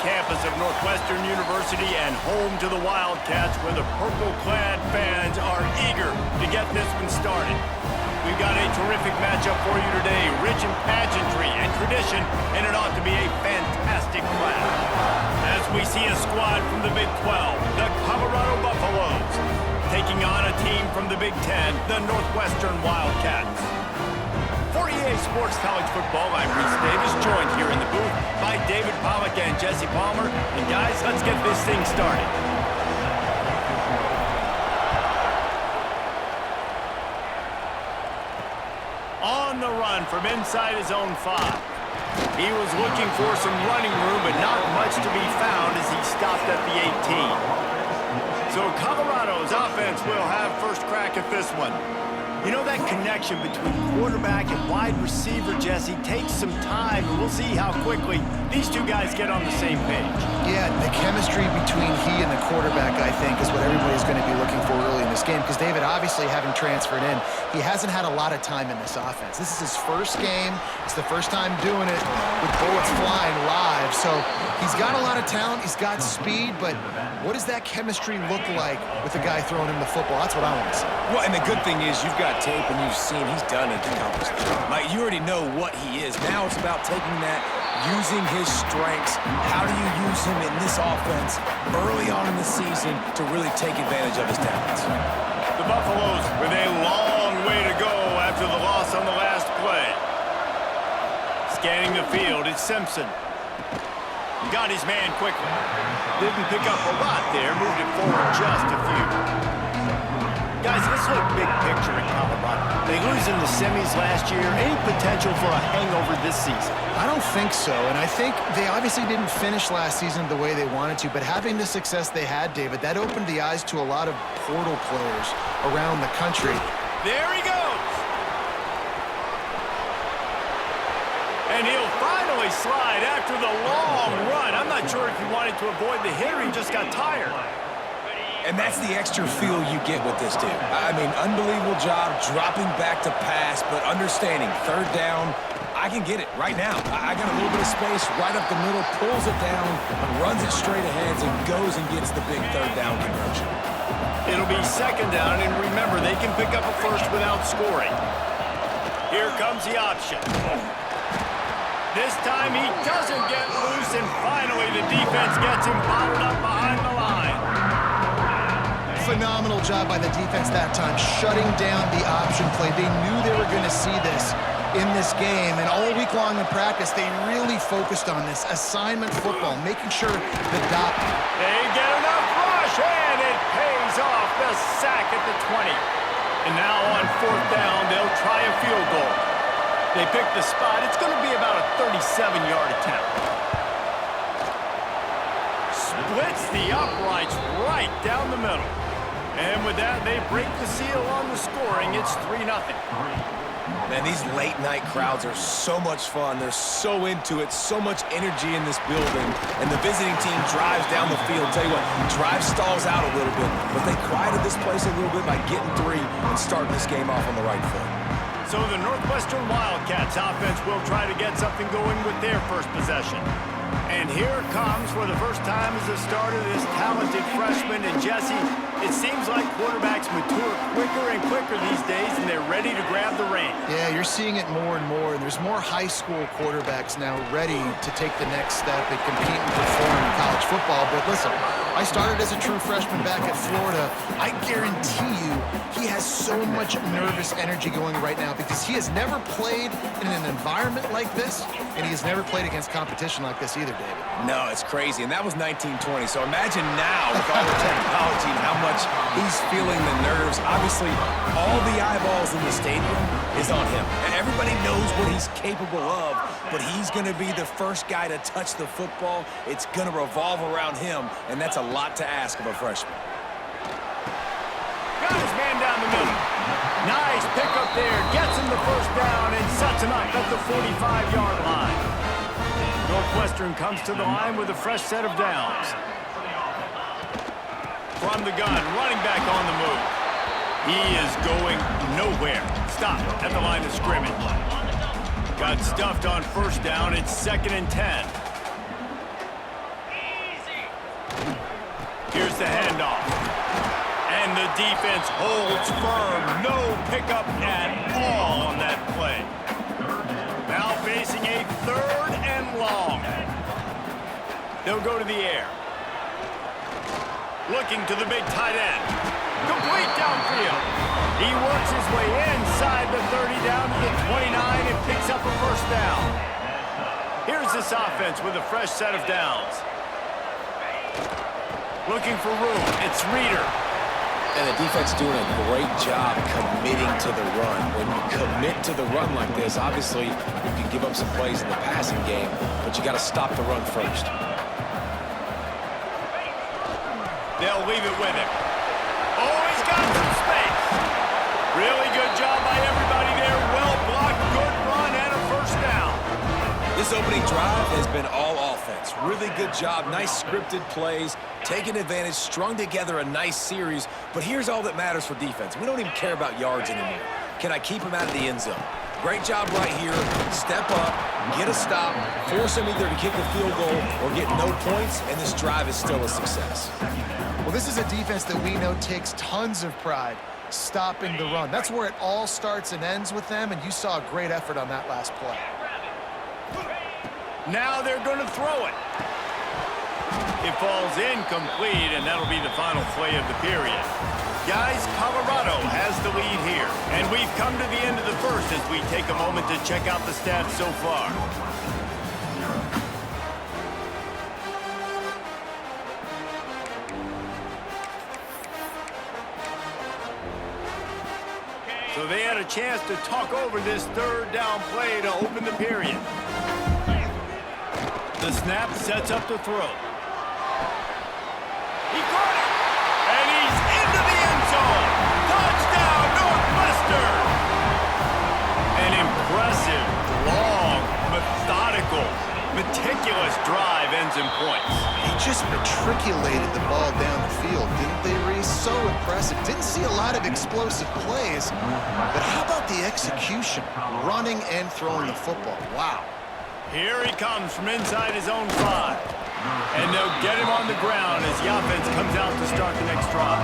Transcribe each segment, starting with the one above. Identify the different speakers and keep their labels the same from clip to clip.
Speaker 1: campus of Northwestern University and home to the Wildcats, where the purple-clad fans are eager to get this one started. We've got a terrific matchup for you today, rich in pageantry and tradition, and it ought to be a fantastic clash. As we see a squad from the Big 12, the Colorado Buffaloes, taking on a team from the Big 10, the Northwestern Wildcats. For EA Sports College Football, I'm Reese Davis, joined here in the booth by David Pollack and Jesse Palmer. And guys, let's get this thing started. On the run from inside his own 5. He was looking for some running room, but not much to be found as he stopped at the 18. So Colorado's offense will have first crack at this one. You know, that connection between quarterback and wide receiver, Jesse, takes some time, and we'll see how quickly these two guys get on the same page.
Speaker 2: Yeah, the chemistry between he and the quarterback, I think, is what everybody's going to be looking for early in this game, because David, obviously, having transferred in, he hasn't had a lot of time in this offense. This is his first game. It's the first time doing it with bullets flying live, so he's got a lot of talent. He's got speed, but what does that chemistry look like with the guy throwing him the football? That's what I want to see.
Speaker 3: Well, and the good thing is you've got tape and you've seen he's done it accomplished. Like, you already know what he is. Now it's about taking that, using his strengths. How do you use him in this offense early on in the season to really take advantage of his talents?
Speaker 1: The Buffaloes with a long way to go after the loss on the last play. Scanning the field, it's Simpson. Got his man quickly. Didn't pick up a lot there, moved it forward just a few. Guys, let's look big picture in Colorado. They lose in the semis last year. Any potential for a hangover this season?
Speaker 2: I don't think so, and I think they obviously didn't finish last season the way they wanted to, but having the success they had, David, that opened the eyes to a lot of portal players around the country.
Speaker 1: There he goes! And he'll finally slide after the long run. I'm not sure if he wanted to avoid the hit or he just got tired.
Speaker 3: And that's the extra feel you get with this dude. I mean, unbelievable job dropping back to pass, but understanding third down, I can get it right now. I got a little bit of space right up the middle, pulls it down, runs it straight ahead, and goes and gets the big third down conversion.
Speaker 1: It'll be second down, and remember, they can pick up a first without scoring. Here comes the option. This time he doesn't get loose, and finally the defense gets him bottled up behind the line.
Speaker 2: Phenomenal job by the defense that time, shutting down the option play. They knew they were going to see this in this game, and all week long in practice, they really focused on this assignment football, making sure the dot.
Speaker 1: They get enough rush, and it pays off. The sack at the 20. And now on fourth down, they'll try a field goal. They pick the spot. It's going to be about a 37-yard attempt. Splits the uprights right down the middle. And with that, they break the seal on the scoring. It's 3-0.
Speaker 3: Man, these late-night crowds are so much fun. They're so into it, so much energy in this building. And the visiting team drives down the field. Tell you what, drive stalls out a little bit, but they quieted this place a little bit by getting 3 and starting this game off on the right foot.
Speaker 1: So the Northwestern Wildcats offense will try to get something going with their first possession. And here comes, for the first time as a starter, this talented freshman. And Jesse, it seems like quarterbacks mature quicker and quicker these days, and they're ready to grab the reins.
Speaker 2: Yeah, you're seeing it more and more. There's more high school quarterbacks now ready to take the next step and compete and perform in college football. But listen, I started as a true freshman back at Florida. I guarantee you he has so much nervous energy going right now because he has never played in an environment like this, and he has never played against competition like this either, David.
Speaker 3: No, it's crazy, and that was 1920. So imagine now with all the technology and how much he's feeling the nerves. Obviously, all the eyeballs in the stadium is on him, and everybody knows what he's capable of, but he's going to be the first guy to touch the football. It's going to revolve around him, and that's a lot to ask of a freshman.
Speaker 1: Got his man down the middle. Nice pickup there. Gets him the first down and sets him up at the 45-yard line. Northwestern comes to the line with a fresh set of downs. From the gun, running back on the move. He is going nowhere. Stopped at the line of scrimmage. Got stuffed on first down. It's 2nd and 10. defense holds firm. No pickup at all on that play. Now facing a 3rd and long. They'll go to the air. Looking to the big tight end. Complete downfield. He works his way inside the 30 down to the 29 and picks up a 1st down. Here's this offense with a fresh set of downs. Looking for room. It's Reader.
Speaker 3: And the defense doing a great job committing to the run. When you commit to the run like this, obviously you can give up some plays in the passing game, but you got to stop the run first.
Speaker 1: They'll leave it with him. Oh, he's got some space. Really good job by everybody there. Well blocked, good run, and a 1st down.
Speaker 3: This opening drive has been all offense. Really good job, nice scripted plays, taking advantage, strung together a nice series. But here's all that matters for defense. We don't even care about yards anymore. Can I keep him out of the end zone? Great job right here. Step up, get a stop, force him either to kick a field goal or get no points, and this drive is still a success.
Speaker 2: Well, this is a defense that we know takes tons of pride stopping the run. That's where it all starts and ends with them, and you saw a great effort on that last play.
Speaker 1: Now they're going to throw it. It falls incomplete, and that'll be the final play of the period. Guys, Colorado has the lead here, and we've come to the end of the 1st as we take a moment to check out the stats so far. So they had a chance to talk over this 3rd down play to open the period. The snap sets up the throw. He caught it! And he's into the end zone! Touchdown, Northwestern! An impressive, long, methodical, meticulous drive ends in points.
Speaker 2: He just matriculated the ball down the field, didn't they, Reese? So impressive. Didn't see a lot of explosive plays, but how about the execution? Running and throwing the football. Wow.
Speaker 1: Here he comes from inside his own 5. And they'll get him on the ground as the offense comes out to start the next drive.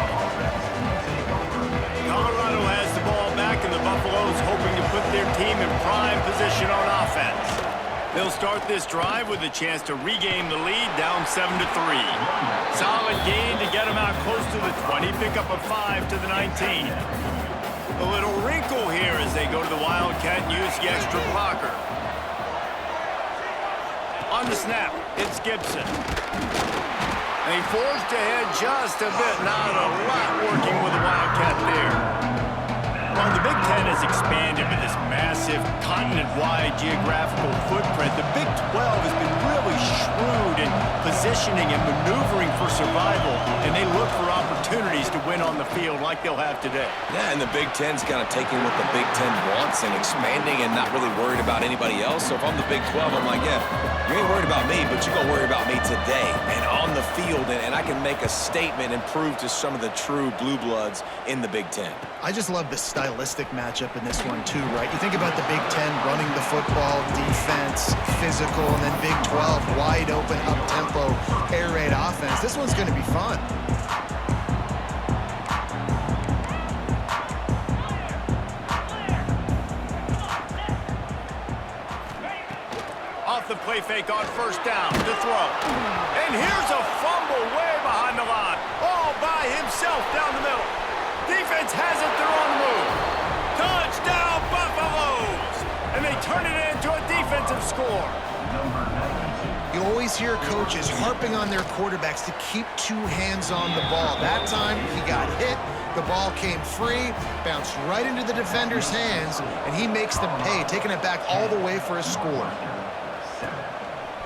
Speaker 1: Colorado has the ball back, and the Buffaloes hoping to put their team in prime position on offense. They'll start this drive with a chance to regain the lead, down 7-3. Solid gain to get them out close to the 20, pick up a 5 to the 19. A little wrinkle here as they go to the Wildcat and use the extra blocker. On the snap, it's Gibson. They forced ahead just a bit, not a lot working with the Wildcat there. Well, the Big Ten has expanded with this massive continent-wide geographical footprint. The Big 12 has been really shrewd in positioning and maneuvering for survival, and they look for opportunities to win on the field like they'll have today.
Speaker 3: Yeah, and the Big Ten's kind of taking what the Big Ten wants and expanding and not really worried about anybody else. So if I'm the Big 12, I'm like, yeah, you ain't worried about me, but you're going to worry about me today and on the field, and I can make a statement and prove to some of the true blue bloods in the Big Ten.
Speaker 2: I just love the stylistic matchup in this one, too, right? You think about the Big Ten running the football, defense, physical, and then Big 12, wide open, up-tempo, air raid offense. This one's going to be fun.
Speaker 1: Off the play fake on 1st down to throw. And here's a fumble way behind the line. All by himself down the middle. Defense has it, they're on the move. Touchdown, Buffaloes! And they turn it into a defensive score.
Speaker 2: You always hear coaches harping on their quarterbacks to keep 2 hands on the ball. That time, he got hit, the ball came free, bounced right into the defender's hands, and he makes them pay, taking it back all the way for a score.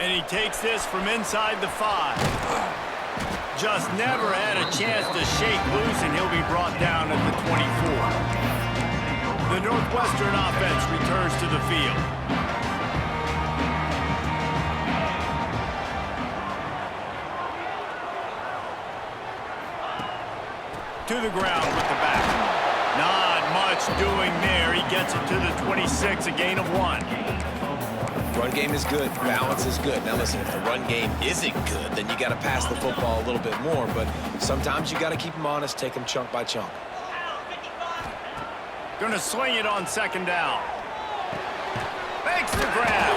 Speaker 1: And he takes this from inside the 5. Just never had a chance to shake loose, and he'll be brought down at the 24. The Northwestern offense returns to the field. To the ground with the back. Not much doing there. He gets it to the 26, a gain of 1.
Speaker 3: Run game is good. Balance is good. Now listen, if the run game isn't good, then you got to pass the football a little bit more. But sometimes you got to keep them honest, take them chunk by chunk.
Speaker 1: Gonna swing it on second down. Makes the grab.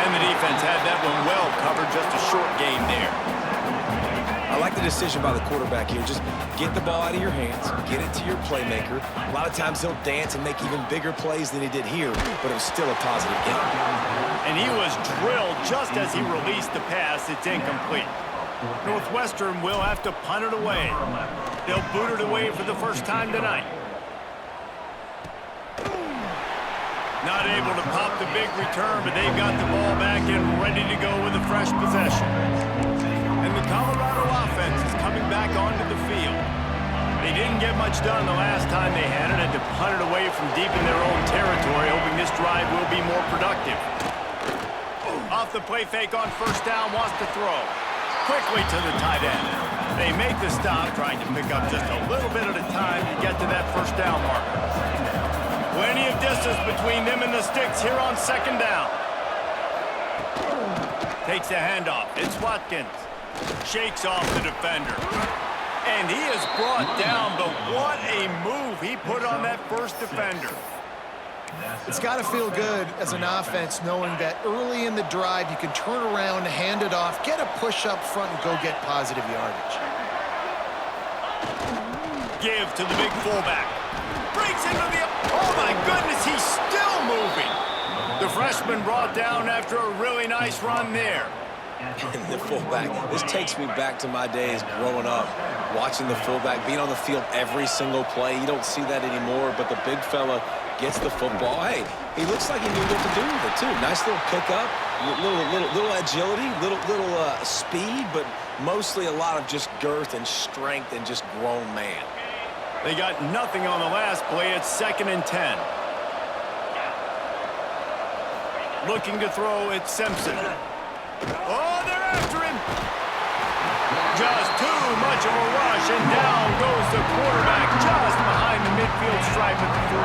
Speaker 1: And the defense had that one well covered. Just a short gain there.
Speaker 3: I like the decision by the quarterback here. Just get the ball out of your hands, get it to your playmaker. A lot of times he'll dance and make even bigger plays than he did here, but it was still a positive game.
Speaker 1: And he was drilled just as he released the pass. It's incomplete. Northwestern will have to punt it away. They'll boot it away for the first time tonight. Not able to pop the big return, but they've got the ball back and ready to go with a fresh possession. And the Colorado offense is coming back onto the field. They didn't get much done the last time they had it, to punt it away from deep in their own territory, hoping this drive will be more productive. Off the play fake on first down, wants to throw. Quickly to the tight end. They make the stop, trying to pick up just a little bit at a time to get to that first down marker. Plenty of distance between them and the sticks here on second down. Takes the handoff. It's Watkins. Shakes off the defender. And he is brought down, but what a move he put on that first defender.
Speaker 2: It's got to feel good as an offense knowing that early in the drive you can turn around, hand it off, get a push up front, and go get positive yardage.
Speaker 1: Give to the big fullback. Breaks into the... Oh, my goodness, he's still moving. The freshman brought down after a really nice run there.
Speaker 3: And the fullback, this takes me back to my days growing up, watching the fullback being on the field every single play. You don't see that anymore, but the big fella gets the football. Hey, he looks like he knew what to do with it, too. Nice little pickup, little agility, little speed, but mostly a lot of just girth and strength and just grown man.
Speaker 1: They got nothing on the last play. It's 2nd and 10. Looking to throw, it's Simpson. Oh, they're after him. Just too much of a rush, and down goes the quarterback just behind the midfield stripe at the 49.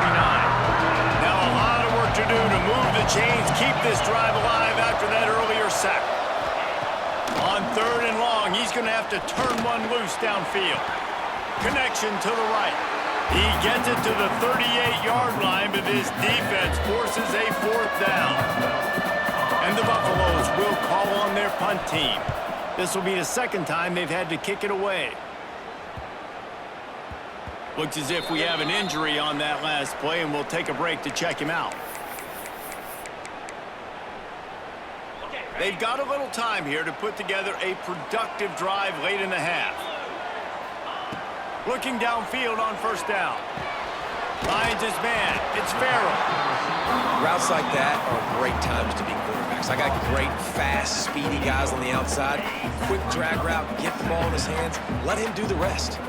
Speaker 1: Now a lot of work to do to move the chains, keep this drive alive after that earlier sack. On 3rd and long, he's going to have to turn one loose downfield. Connection to the right. He gets it to the 38-yard line, but this defense forces a 4th down. And the Buffaloes will call on their punt team. This will be the 2nd time they've had to kick it away. Looks as if we have an injury on that last play, and we'll take a break to check him out. They've got a little time here to put together a productive drive late in the half. Looking downfield on first down. Finds his man. It's Farrell.
Speaker 3: Routes like that are great times to be quarterbacks. I got great, fast, speedy guys on the outside. Quick drag route, get the ball in his hands, let him do the rest.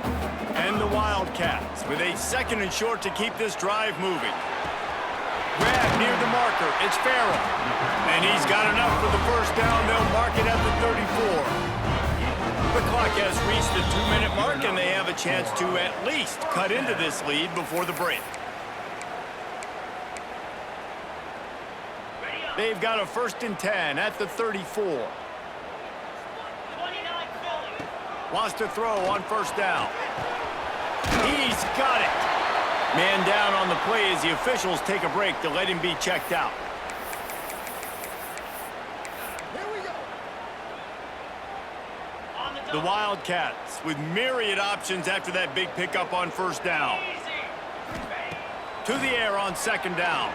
Speaker 1: And the Wildcats with a 2nd and short to keep this drive moving. Grab near the marker. It's Farrell. And he's got enough for the first down. They'll mark it at the 34. The clock has reached the 2-minute mark, and they have a chance to at least cut into this lead before the break. They've got a 1st and 10 at the 34. Wants to throw on first down. He's got it. Man down on the play as the officials take a break to let him be checked out. The Wildcats with myriad options after that big pickup on first down. To the air on 2nd down.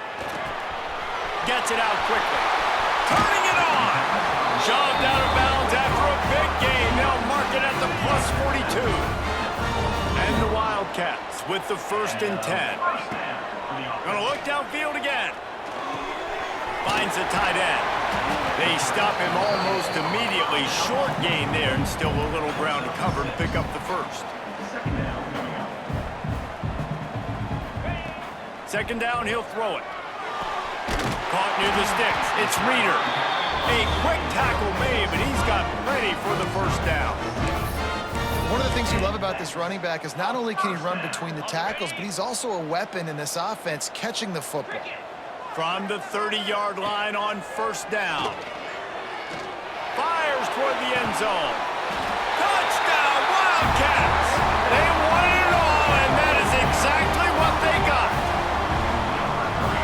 Speaker 1: Gets it out quickly. Turning it on. Shoved out of bounds after a big gain. They'll mark it at the +42. And the Wildcats with the 1st and 10. Gonna look downfield again. Finds the tight end. They stop him almost immediately. Short gain there, and still a little ground to cover to pick up the 1st. 2nd down, he'll throw it. Caught near the sticks. It's Reeder. A quick tackle made, but he's got plenty for the 1st down.
Speaker 2: One of the things you love about this running back is not only can he run between the tackles, but he's also a weapon in this offense catching the football.
Speaker 1: From the 30-yard line on first down. Fires toward the end zone. Touchdown, Wildcats! They won it all, and that is exactly what they got.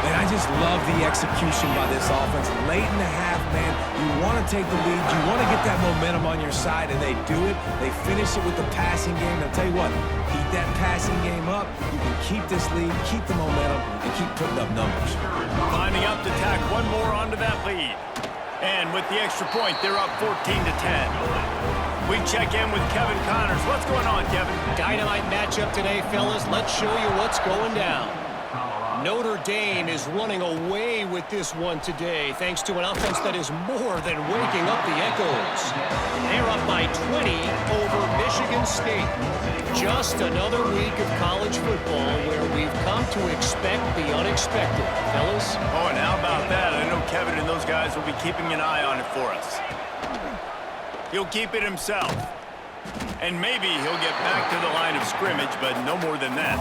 Speaker 3: Man, I just love the execution by this offense. Late in the half, man, you want to take the lead. You want to get that momentum on your side, and they do it. They finish it with the passing game. I'll tell you what, keep that passing game up. You can keep this lead, keep the momentum, and keep putting up numbers.
Speaker 1: Lining up to tack one more onto that lead. And with the extra point, they're up 14-10. We check in with Kevin Connors. What's going on, Kevin?
Speaker 4: Dynamite matchup today, fellas. Let's show you what's going down. Notre Dame is running away with this one today, thanks to an offense that is more than waking up the echoes. They're up by 20 over Michigan State. Just another week of college football where we've come to expect the unexpected, fellas.
Speaker 1: Oh, and how about that? I know Kevin and those guys will be keeping an eye on it for us. He'll keep it himself. And maybe he'll get back to the line of scrimmage, but no more than that.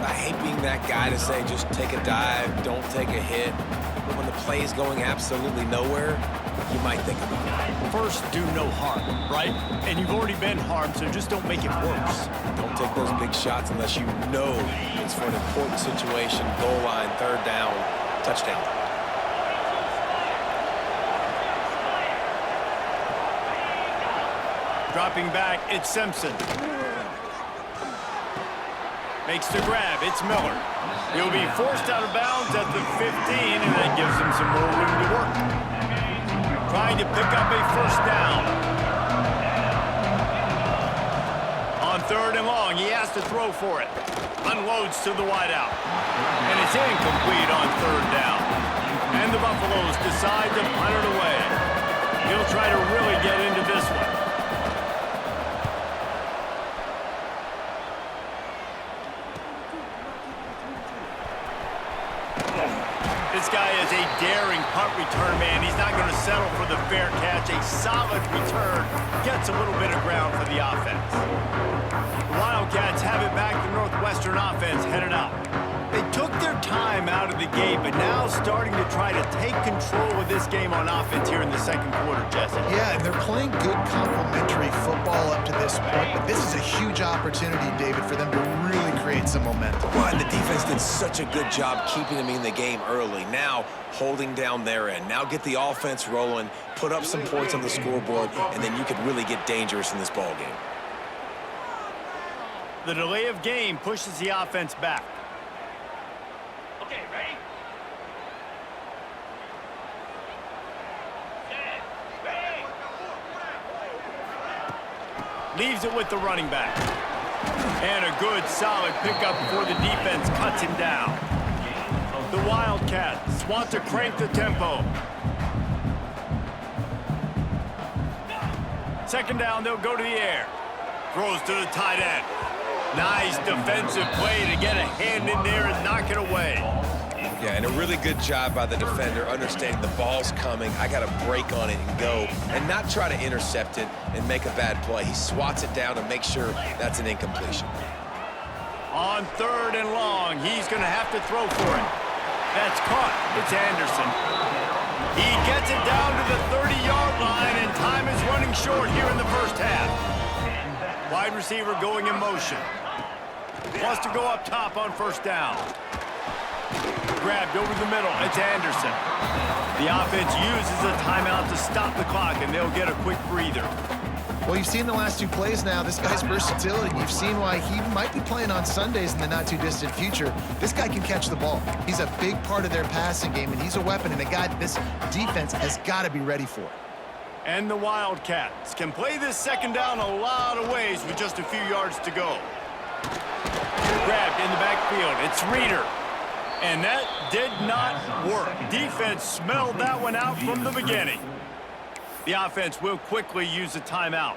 Speaker 3: I hate being that guy to say just take a dive, don't take a hit. But when the play is going absolutely nowhere, you might think about it.
Speaker 1: First, do no harm, right? And you've already been harmed, so just don't make it worse.
Speaker 3: Don't take those big shots unless you know it's for an important situation, goal line, third down, touchdown.
Speaker 1: Dropping back, it's Simpson. Makes the grab, it's Miller. He'll be forced out of bounds at the 15, and that gives him some more room to work. Trying to pick up a first down. On third and long, he has to throw for it. Unloads to the wideout. And it's incomplete on third down. And the Buffaloes decide to punt it away. He'll try to really get into this one. This guy is a daring punt return man. He's not going to settle for the fair catch. A solid return gets a little bit of ground for the offense. The Wildcats have it back. The Northwestern offense headed out. They took their time out of the gate, but now starting to try to take control of this game on offense here in the second quarter, Jesse.
Speaker 2: Yeah, and they're playing good complementary football up to this point, but this is a huge opportunity, David, for them to really create some momentum.
Speaker 3: Well, and the defense did such a good job keeping them in the game early. Now, holding down their end. Now get the offense rolling, put up some points on the scoreboard, and then you could really get dangerous in this ball game.
Speaker 1: The delay of game pushes the offense back.
Speaker 4: Okay, ready?
Speaker 1: Leaves it with the running back. And a good, solid pickup before the defense cuts him down. The Wildcats want to crank the tempo. Second down, they'll go to the air. Throws to the tight end. Nice defensive play to get a hand in there and knock it away.
Speaker 3: Yeah, and a really good job by the defender, understanding the ball's coming. I got to break on it and go, and not try to intercept it and make a bad play. He swats it down to make sure that's an incompletion.
Speaker 1: On third and long, he's going to have to throw for it. That's caught. It's Anderson. He gets it down to the 30-yard line, and time is running short here in the first half. Wide receiver going in motion. Wants to go up top on first down. Grabbed over the middle. It's Anderson. The offense uses a timeout to stop the clock, and they'll get a quick breather.
Speaker 2: Well, you've seen the last two plays now. This guy's versatility. You've seen why he might be playing on Sundays in the not-too-distant future. This guy can catch the ball. He's a big part of their passing game, and he's a weapon, and a guy this defense has got to be ready for.
Speaker 1: And the Wildcats can play this second down a lot of ways with just a few yards to go. Grabbed in the backfield. It's Reeder. And that did not work. Defense smelled that one out from the beginning. The offense will quickly use a timeout.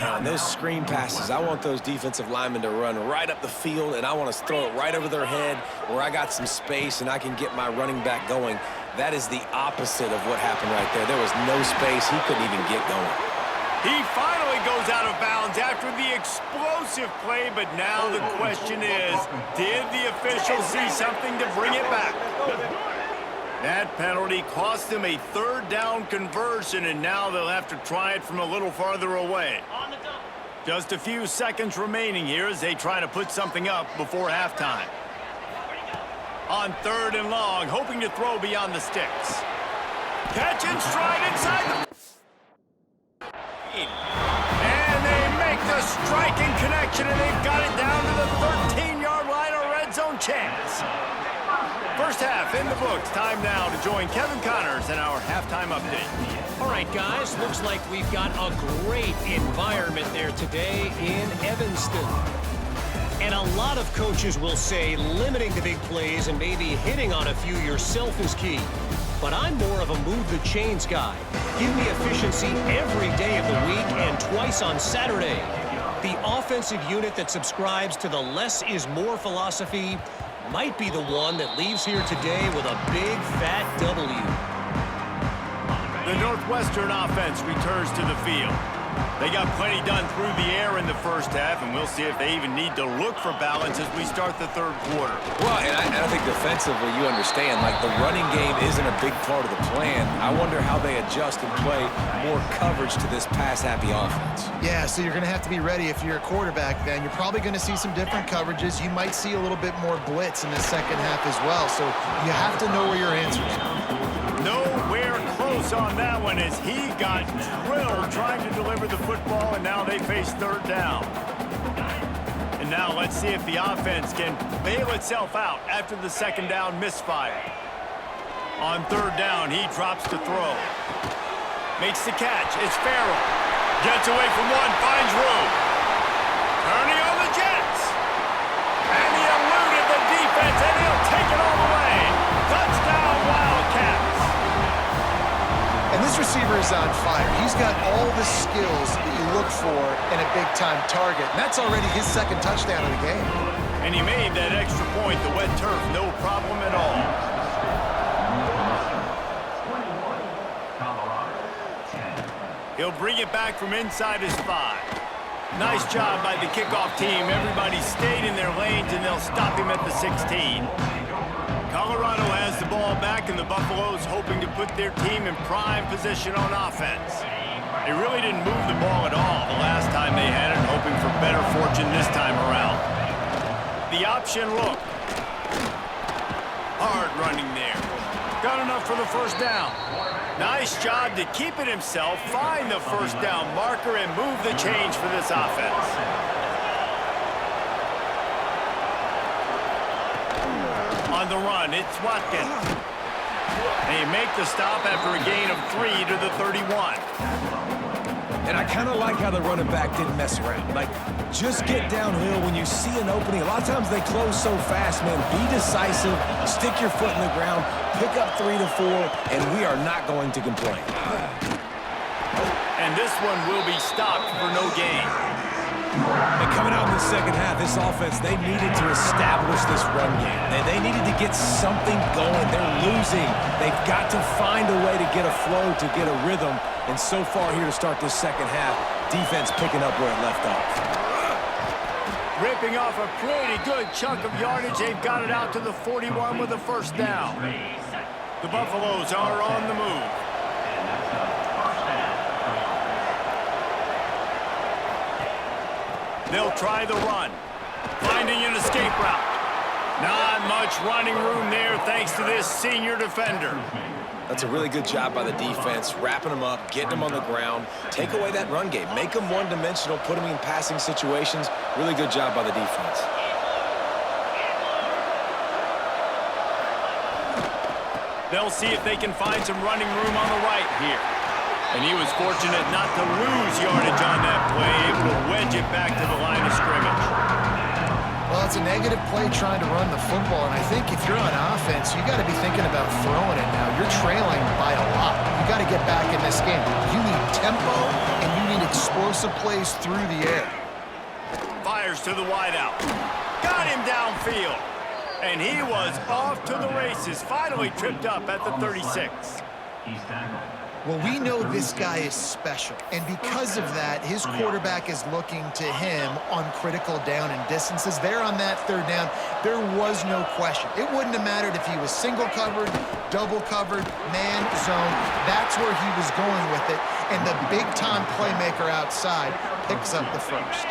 Speaker 3: Now, those screen passes, I want those defensive linemen to run right up the field, and I want to throw it right over their head where I got some space and I can get my running back going. That is the opposite of what happened right there. There was no space. He couldn't even get going.
Speaker 1: He finally goes out of bounds after the explosive play, but now the question is, did the official see something to bring it back? That penalty cost them a third down conversion, and now they'll have to try it from a little farther away. Just a few seconds remaining here as they try to put something up before halftime. On 3rd and long, hoping to throw beyond the sticks. Catch and stride inside the... And they make the striking connection, and they've got it down to the 13-yard line, a red zone chance. First half in the books. Time now to join Kevin Connors in our halftime update.
Speaker 4: All right, guys, looks like we've got a great environment there today in Evanston. And a lot of coaches will say limiting the big plays and maybe hitting on a few yourself is key. But I'm more of a move the chains guy. Give me efficiency every day of the week and twice on Saturday. The offensive unit that subscribes to the less is more philosophy might be the one that leaves here today with a big fat W.
Speaker 1: The Northwestern offense returns to the field. They got plenty done through the air in the first half, and we'll see if they even need to look for balance as we start the third quarter.
Speaker 3: Well, and I think defensively, you understand, like the running game isn't a big part of the plan. I wonder how they adjust and play more coverage to this pass-happy offense.
Speaker 2: Yeah, so you're going to have to be ready if you're a quarterback then. You're probably going to see some different coverages. You might see a little bit more blitz in the second half as well, so you have to know where your answers are.
Speaker 1: Nowhere close on that one as he got drilled trying to deliver the football, and now they face 3rd down. And now let's see if the offense can bail itself out after the 2nd down misfire. On 3rd down, he drops to throw. Makes the catch. It's Farrell. Gets away from one, finds room. Turning on the Jets. And he eluded the defense, and he'll take it all the way. Touchdown, Wildcats.
Speaker 2: And this receiver is on fire. He's got all the skills that you look for in a big-time target. And that's already his 2nd touchdown of the game.
Speaker 1: And he made that extra point, the wet turf, no problem at all. He'll bring it back from inside his 5. Nice job by the kickoff team. Everybody stayed in their lanes, and they'll stop him at the 16. Colorado has the ball back, and the Buffaloes hoping to put their team in prime position on offense. They really didn't move the ball at all the last time they had it, hoping for better fortune this time around. The option look. Hard running there. Got enough for the 1st down. Nice job to keep it himself, find the 1st down marker, and move the change for this offense. On the run, it's Watkins. They make the stop after a gain of 3 to the 31.
Speaker 3: And I kind of like how the running back didn't mess around. Like, just get downhill when you see an opening. A lot of times they close so fast, man. Be decisive, stick your foot in the ground, pick up 3 to 4, and we are not going to complain.
Speaker 1: And this one will be stopped for no gain.
Speaker 3: And coming out in the second half, this offense, they needed to establish this run game. They needed to get something going. They're losing. They've got to find a way to get a flow, to get a rhythm. And so far here to start this second half, defense picking up where it left off.
Speaker 1: Ripping off a pretty good chunk of yardage. They've got it out to the 41 with a 1st down. The Buffaloes are on the move. They'll try the run. Finding an escape route. Not much running room there thanks to this senior defender.
Speaker 3: That's a really good job by the defense, wrapping them up, getting them on the ground. Take away that run game. Make them one-dimensional, put them in passing situations. Really good job by the defense.
Speaker 1: They'll see if they can find some running room on the right here. And he was fortunate not to lose yardage on that play, able to wedge it back to the line of scrimmage.
Speaker 2: Well, it's a negative play trying to run the football, and I think if you're on offense, you got to be thinking about throwing it now. You're trailing by a lot. You got to get back in this game. You need tempo, and you need explosive plays through the air.
Speaker 1: Fires to the wideout. Got him downfield. And he was off to the races, finally tripped up at the 36.
Speaker 2: Well, we know this guy is special, and because of that, his quarterback is looking to him on critical down and distances. There on that third down, there was no question. It wouldn't have mattered if he was single covered, double covered, man, zone. That's where he was going with it, and the big-time playmaker outside picks up the first.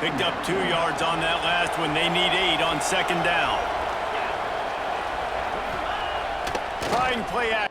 Speaker 1: Picked up 2 yards on that last one. They need 8 on second down. Trying play action.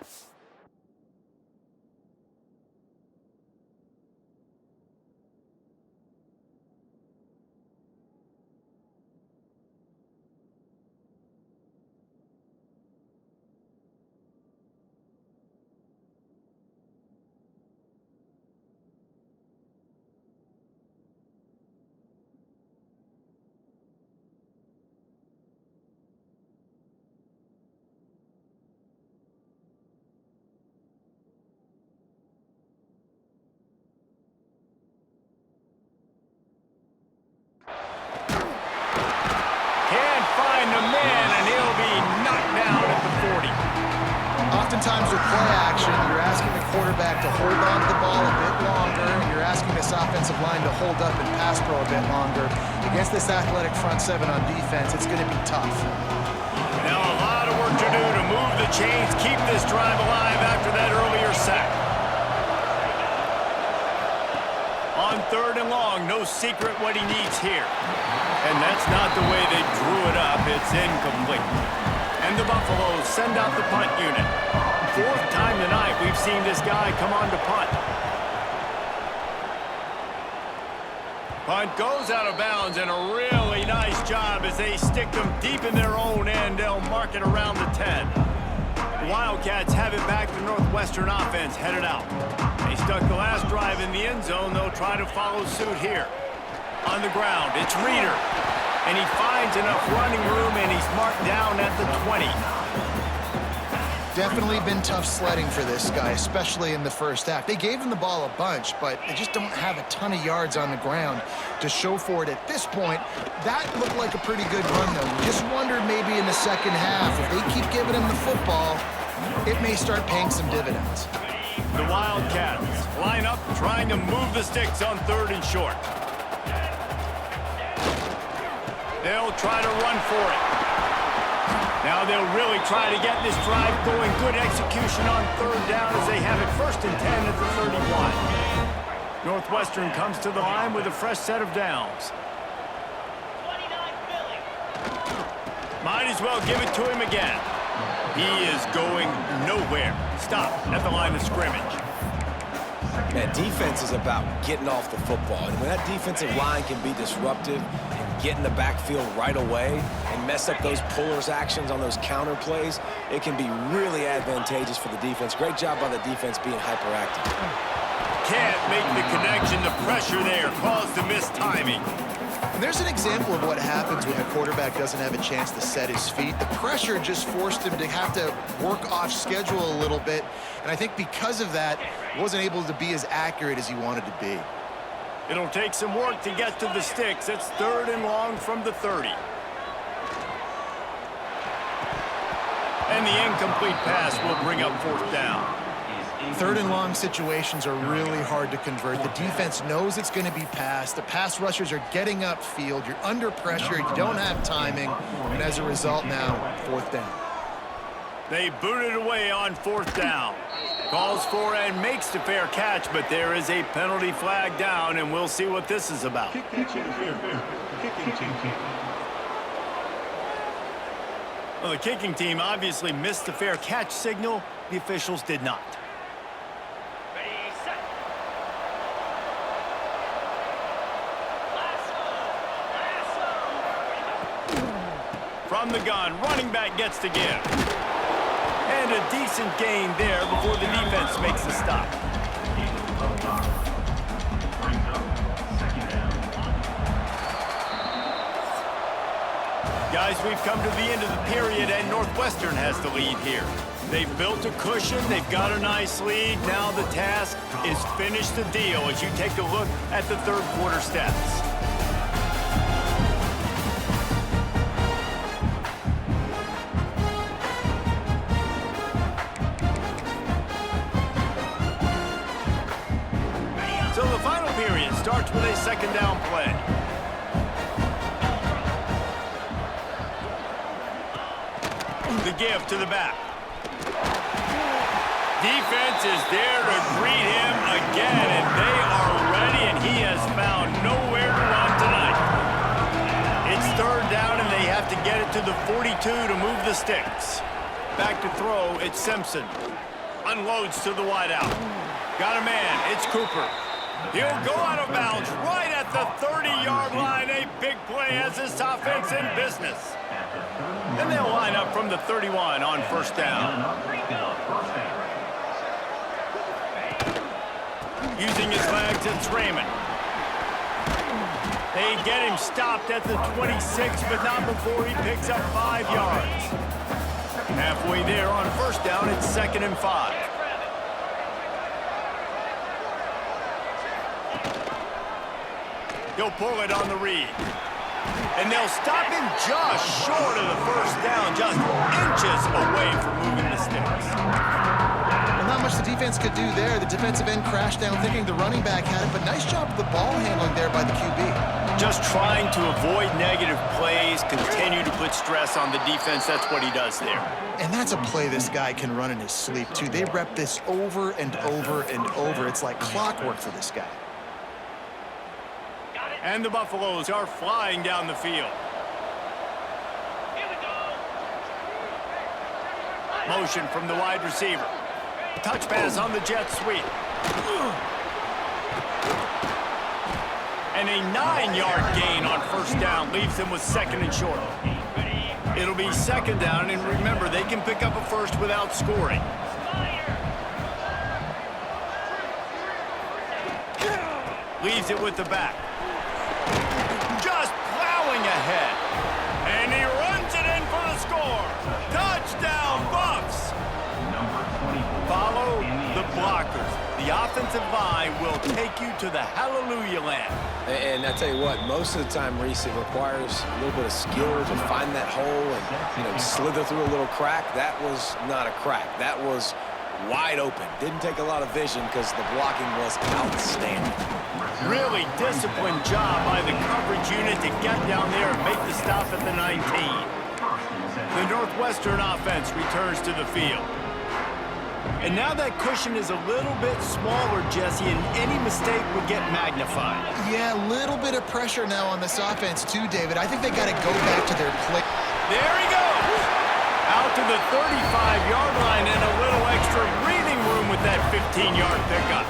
Speaker 2: Oftentimes with play action, you're asking the quarterback to hold on to the ball a bit longer, and you're asking this offensive line to hold up and pass pro a bit longer. Against this athletic front seven on defense, it's going to be tough.
Speaker 1: Now a lot of work to do to move the chains, keep this drive alive after that earlier sack. On third and long, no secret what he needs here. And that's not the way they drew it up. It's incomplete. And the Buffaloes send out the punt unit. 4th time tonight we've seen this guy come on to punt. Punt goes out of bounds, and a really nice job as they stick them deep in their own end. They'll mark it around the 10. The Wildcats have it back to Northwestern offense headed out. They stuck the last drive in the end zone. They'll try to follow suit here. On the ground, it's Reeder. And he finds enough running room, and he's marked down at the 20.
Speaker 2: Definitely been tough sledding for this guy, especially in the first half. They gave him the ball a bunch, but they just don't have a ton of yards on the ground to show for it at this point. That looked like a pretty good run, though. You just wondered maybe in the second half, if they keep giving him the football, it may start paying some dividends.
Speaker 1: The Wildcats line up, trying to move the sticks on third and short. They'll try to run for it. Now they'll really try to get this drive going. Good execution on third down as they have it 1st and 10 at the 31. Northwestern comes to the line with a fresh set of downs. Might as well give it to him again. He is going nowhere. Stop at the line of scrimmage.
Speaker 3: Man, defense is about getting off the football. And when that defensive line can be disruptive and get in the backfield right away and mess up those pullers actions on those counter plays, it can be really advantageous for the defense. Great job by the defense being hyperactive.
Speaker 1: Can't make the connection. The pressure there caused the missed timing.
Speaker 2: And there's an example of what happens when the quarterback doesn't have a chance to set his feet. The pressure just forced him to have to work off schedule a little bit. And I think because of that, wasn't able to be as accurate as he wanted to be.
Speaker 1: It'll take some work to get to the sticks. It's 3rd and long from the 30. And the incomplete pass will bring up 4th down.
Speaker 2: 3rd and long situations are really hard to convert. The defense knows it's going to be passed. The pass rushers are getting upfield. You're under pressure. You don't have timing. And as a result now, 4th down.
Speaker 1: They boot it away on 4th down. Calls for and makes the fair catch, but there is a penalty flag down, and we'll see what this is about. Well, the kicking team obviously missed the fair catch signal. The officials did not. From the gun, running back gets to give. And a decent gain there before the defense makes the stop. Guys, we've come to the end of the period, and Northwestern has the lead here. They've built a cushion. They've got a nice lead. Now the task is finish the deal as you take a look at the 3rd quarter stats. second down play. The give to the back. Defense is there to greet him again, and they are ready, and he has found nowhere to run tonight. It's third down, and they have to get it to the 42 to move the sticks. Back to throw, it's Simpson. Unloads to the wideout. Got a man, it's Cooper. He'll go out of bounds right at the 30-yard line. A big play has this offense in business. And they'll line up from the 31 on first down. Using his legs, it's Raymond. They get him stopped at the 26, but not before he picks up 5 yards. Halfway there on first down, it's 2nd and 5. He'll pull it on the read. And they'll stop him just short of the first down, just inches away from moving the sticks.
Speaker 2: Well, not much the defense could do there. The defensive end crashed down thinking the running back had it, but nice job of the ball handling there by the QB.
Speaker 1: Just trying to avoid negative plays, continue to put stress on the defense. That's what he does there.
Speaker 2: And that's a play this guy can run in his sleep, too. They rep this over and over and over. It's like clockwork for this guy.
Speaker 1: And the Buffaloes are flying down the field. Motion from the wide receiver. Touch pass on the jet sweep. And a 9-yard gain on first down leaves them with 2nd and short. It'll be 2nd down, and remember, they can pick up a first without scoring. Leaves it with the back. Just plowing ahead. And he runs it in for the score. Touchdown, Buffs. Follow the blockers. The offensive line will take you to the hallelujah land.
Speaker 3: And I tell you what, most of the time, Reese, it requires a little bit of skill to find that hole and, slither through a little crack. That was not a crack. That was wide open. Didn't take a lot of vision because the blocking was outstanding.
Speaker 1: Really disciplined job by the coverage unit to get down there and make the stop at the 19. The Northwestern offense returns to the field. And now that cushion is a little bit smaller, Jesse, and any mistake would get magnified.
Speaker 2: Yeah, a little bit of pressure now on this offense, too, David. I think they got to go back to their play.
Speaker 1: There he goes! Out to the 35-yard line and a little extra breathing room with that 15-yard pickup.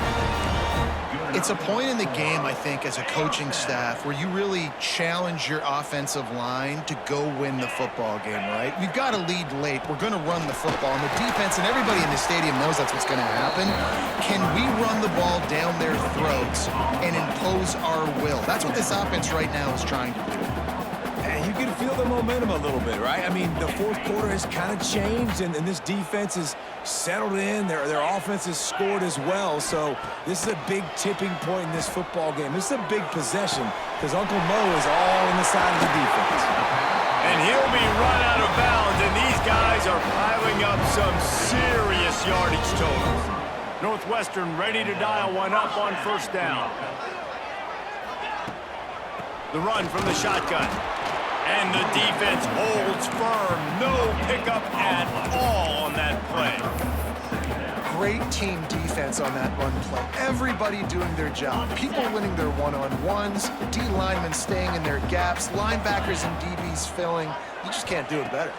Speaker 2: It's a point in the game, I think, as a coaching staff where you really challenge your offensive line to go win the football game, right? We've got to lead late. We're going to run the football. And the defense and everybody in the stadium knows that's what's going to happen. Can we run the ball down their throats and impose our will? That's what this offense right now is trying to do.
Speaker 3: And you can feel the momentum a little bit, right? I mean, the fourth quarter has kind of changed, and this defense is settled in. Their offense has scored as well, so this is a big tipping point in this football game. This is a big possession because Uncle Mo is all on the side of the defense.
Speaker 1: And he'll be run out of bounds, and these guys are piling up some serious yardage totals. Northwestern ready to dial one up on first down. The run from the shotgun. And the defense holds firm. No pickup at all on that play.
Speaker 2: Great team defense on that run play. Everybody doing their job. People winning their one-on-ones. The D linemen staying in their gaps. Linebackers and DBs filling. You just can't do it better.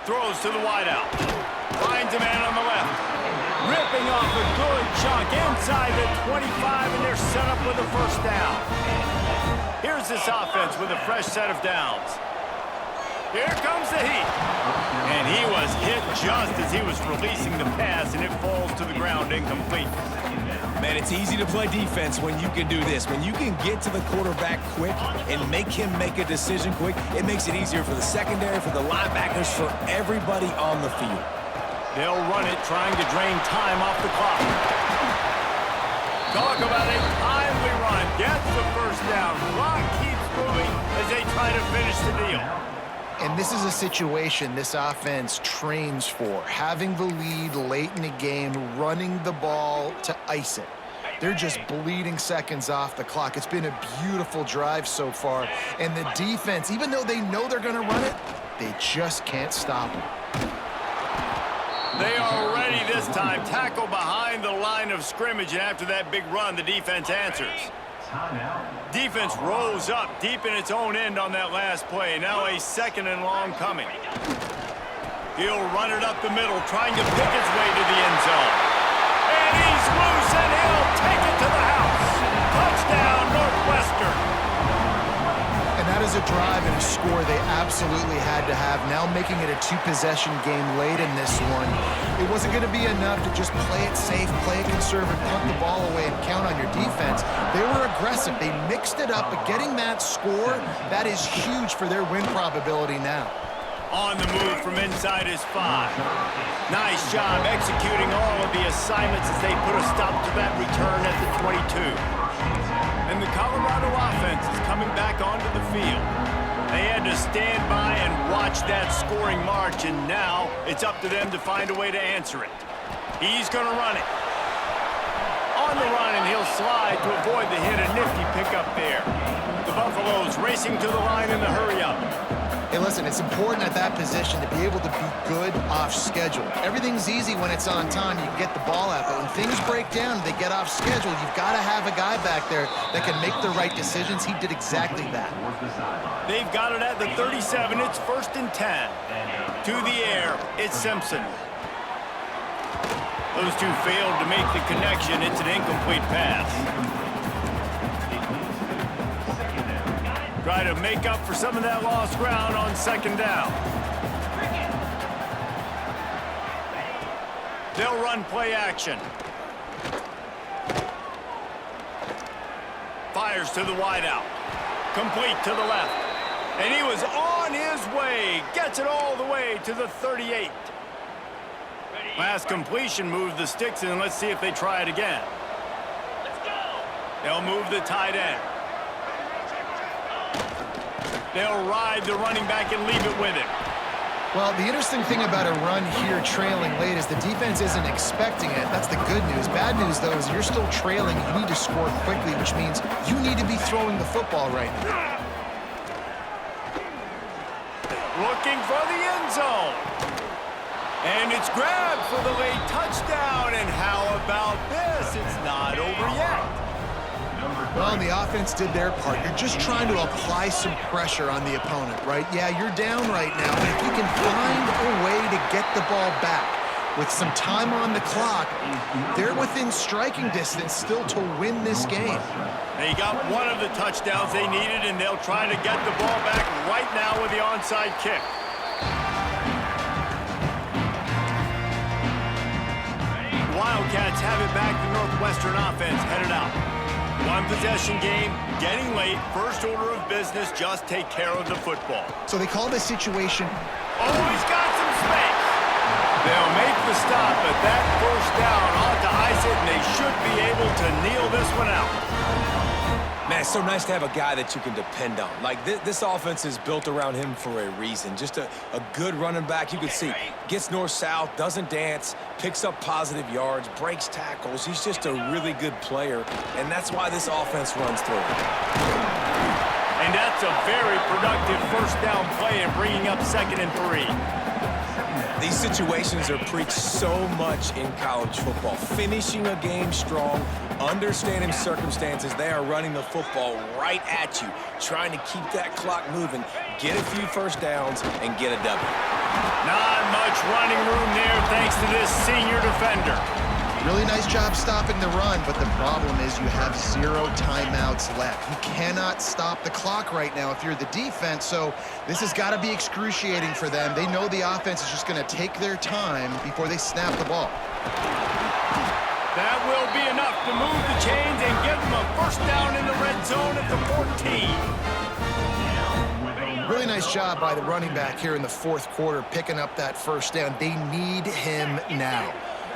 Speaker 1: Throws to the wideout. Finds a man on the left. Ripping off a good chunk inside the 25, and they're set up with a first down. Here's this offense with a fresh set of downs. Here comes the heat. And he was hit just as he was releasing the pass, and it falls to the ground incomplete.
Speaker 3: Man, it's easy to play defense when you can do this. When you can get to the quarterback quick and make him make a decision quick, it makes it easier for the secondary, for the linebackers, for everybody on the field.
Speaker 1: They'll run it, trying to drain time off the clock. Talk about a timely run. Gets the first down. Clock keeps moving as they try to finish the deal.
Speaker 2: And this is a situation this offense trains for. Having the lead late in the game, running the ball to ice it. They're just bleeding seconds off the clock. It's been a beautiful drive so far. And the defense, even though they know they're going to run it, they just can't stop it.
Speaker 1: They are ready this time. Tackle behind the line of scrimmage, and after that big run, the defense answers. Defense rolls up deep in its own end on that last play. Now a 2nd and long coming. He'll run it up the middle, trying to pick his way to the end zone. And he's loose, and he'll take it to the house. Touchdown, Northwestern.
Speaker 2: And that is a drive and a score they absolutely had to have. Now making it a 2-possession game late in this one. It wasn't going to be enough to just play it safe, play it conservative, punt the ball away, and count on your defense. They were aggressive. They mixed it up, but getting that score, that is huge for their win probability now.
Speaker 1: On the move from inside his 5. Nice job executing all of the assignments as they put a stop to that return at the 22. And the Colorado offense is coming back onto the field. They had to stand by and watch that scoring march, and now it's up to them to find a way to answer it. He's going to run it. On the run, and he'll slide to avoid the hit. A nifty pickup there. The Buffaloes racing to the line in the hurry-up.
Speaker 2: Hey, listen, it's important at that position to be able to be good off schedule. Everything's easy when it's on time. You can get the ball out, but when things break down, they get off schedule. You've got to have a guy back there that can make the right decisions. He did exactly that.
Speaker 1: They've got it at the 37. It's 1st and 10. To the air, it's Simpson. Those two failed to make the connection. It's an incomplete pass. Try to make up for some of that lost ground on 2nd down. They'll run play action. Fires to the wideout. Complete to the left. And he was on his way. Gets it all the way to the 38. Last completion moved the sticks in. Let's see if they try it again. They'll move the tight end. They'll ride the running back and leave it with him.
Speaker 2: Well, the interesting thing about a run here trailing late is the defense isn't expecting it. That's the good news. Bad news, though, is you're still trailing. You need to score quickly, which means you need to be throwing the football right now.
Speaker 1: Looking for the end zone. And it's grabbed for the late touchdown. And how about this? It's not over yet.
Speaker 2: Well, the offense did their part. You're just trying to apply some pressure on the opponent, right? Yeah, you're down right now, but if you can find a way to get the ball back with some time on the clock, they're within striking distance still to win this game.
Speaker 1: They got one of the touchdowns they needed, and they'll try to get the ball back right now with the onside kick. The Wildcats have it back. The Northwestern offense headed out. One possession game, getting late, first order of business, just take care of the football.
Speaker 2: So they call this situation...
Speaker 1: Oh, he's got some space. They'll make the stop, but that first down ought to ice it, and they should be able to kneel this one out.
Speaker 3: Man, it's so nice to have a guy that you can depend on. Like, this offense is built around him for a reason. Just a good running back. You can see, gets north-south, doesn't dance, picks up positive yards, breaks tackles. He's just a really good player, and that's why this offense runs through him.
Speaker 1: And that's a very productive first down play and bringing up 2nd and 3.
Speaker 3: These situations are preached so much in college football. Finishing a game strong, understanding circumstances. They are running the football right at you, trying to keep that clock moving, get a few first downs, and get a W.
Speaker 1: Not much running room there thanks to this senior defender.
Speaker 2: Really nice job stopping the run, but the problem is you have 0 timeouts left. You cannot stop the clock right now if you're the defense, so this has got to be excruciating for them. They know the offense is just going to take their time before they snap the ball.
Speaker 1: That will be enough to move the chains and give them a first down in the red zone at the 14.
Speaker 2: Really nice job by the running back here in the 4th quarter, picking up that first down. They need him now.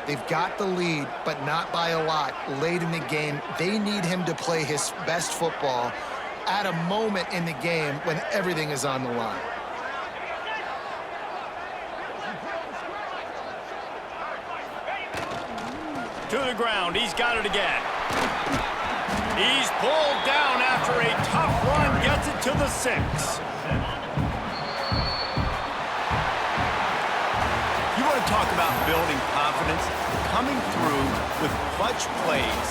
Speaker 2: They've got the lead, but not by a lot late in the game. They need him to play his best football at a moment in the game when everything is on the line.
Speaker 1: To the ground. He's got it again. He's pulled down after a tough run, gets it to the 6. You want to talk about building confidence? Coming through with clutch plays,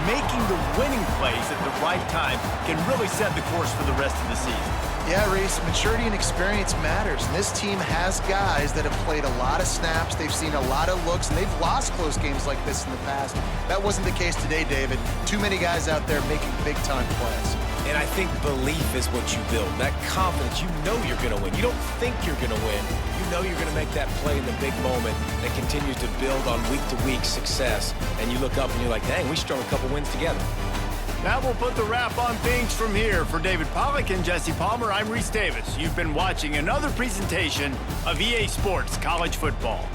Speaker 1: making the winning plays at the right time can really set the course for the rest of the season.
Speaker 2: Yeah, Reese, maturity and experience matters. And this team has guys that have played a lot of snaps. They've seen a lot of looks, and they've lost close games like this in the past. That wasn't the case today, David. Too many guys out there making big-time plays.
Speaker 3: And I think belief is what you build. That confidence, you know you're going to win. You don't think you're going to win. You know you're going to make that play in the big moment that continues to build on week-to-week success. And you look up and you're like, dang, we strung a couple wins together.
Speaker 1: Now we'll put the wrap on things from here. For David Pollack and Jesse Palmer, I'm Reese Davis. You've been watching another presentation of EA Sports College Football.